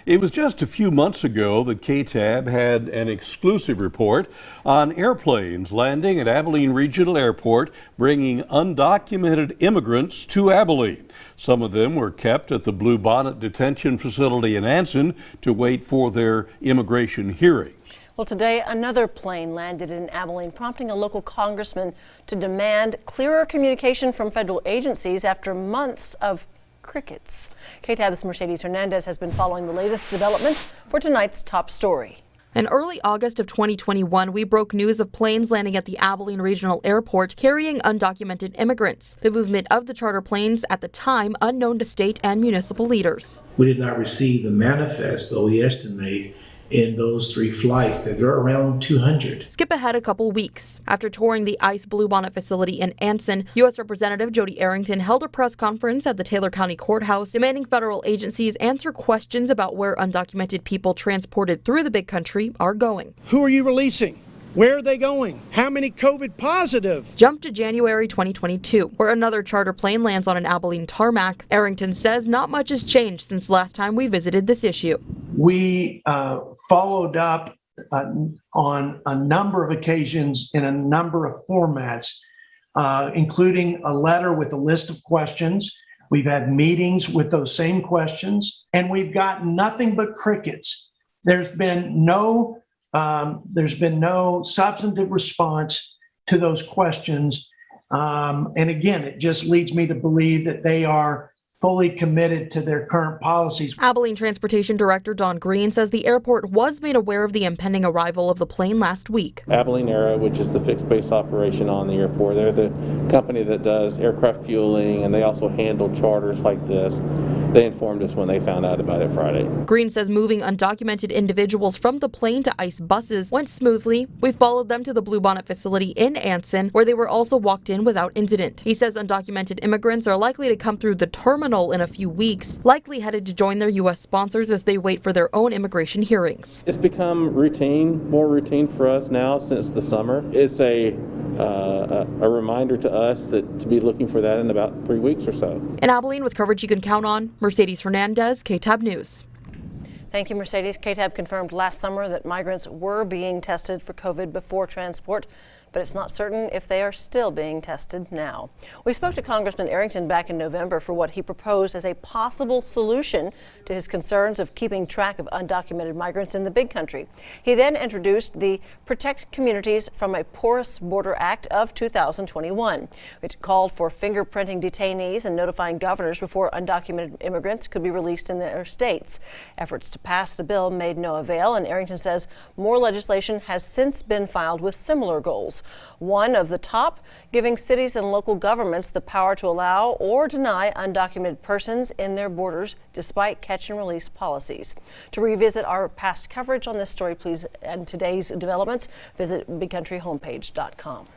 It was just a few months ago that KTAB had an exclusive report on airplanes landing at Abilene Regional Airport, bringing undocumented immigrants to Abilene. Some of them were kept at the Blue Bonnet Detention Facility in Anson to wait for their immigration hearings. Well, today another plane landed in Abilene, prompting a local congressman to demand clearer communication from federal agencies after months of crickets. KTAB's Mercedes Hernandez has been following the latest developments for tonight's top story. In early August of 2021, we broke news of planes landing at the Abilene Regional Airport carrying undocumented immigrants. The movement of the charter planes, at the time unknown to state and municipal leaders. We did not receive the manifest, but we estimate in those 3 flights that are around 200. Skip ahead a couple weeks. After touring the ICE Blue Bonnet facility in Anson, U.S. Representative Jody Arrington held a press conference at the Taylor County Courthouse demanding federal agencies answer questions about where undocumented people transported through the big country are going. Who are you releasing? Where are they going? How many COVID positive? Jump to January 2022, where another charter plane lands on an Abilene tarmac. Arrington says not much has changed since last time we visited this issue. We followed up on a number of occasions in a number of formats, including a letter with a list of questions. We've had meetings with those same questions, and we've gotten nothing but crickets. There's been no substantive response to those questions. And again, it just leads me to believe that they are fully committed to their current policies. Abilene Transportation Director Don Green says the airport was made aware of the impending arrival of the plane last week. Abilene Aero, which is the fixed base operation on the airport, they're the company that does aircraft fueling, and they also handle charters like this. They informed us when they found out about it Friday. Green says moving undocumented individuals from the plane to ICE buses went smoothly. We followed them to the Blue Bonnet facility in Anson, where they were also walked in without incident. He says undocumented immigrants are likely to come through the terminal in a few weeks, likely headed to join their U.S. sponsors as they wait for their own immigration hearings. It's become more routine for us now since the summer. It's a reminder to us that to be looking for that in about 3 weeks or so. In Abilene, with coverage you can count on, Mercedes Hernandez, KTAB News. Thank you, Mercedes. KTAB confirmed last summer that migrants were being tested for COVID before transport, but it's not certain if they are still being tested now. We spoke to Congressman Arrington back in November for what he proposed as a possible solution to his concerns of keeping track of undocumented migrants in the big country. He then introduced the Protect Communities from a Porous Border Act of 2021, which called for fingerprinting detainees and notifying governors before undocumented immigrants could be released in their states. Efforts to pass the bill made no avail, and Arrington says more legislation has since been filed with similar goals. One of the top, giving cities and local governments the power to allow or deny undocumented persons in their borders despite catch and release policies. To revisit our past coverage on this story, please, and today's developments, visit bigcountryhomepage.com.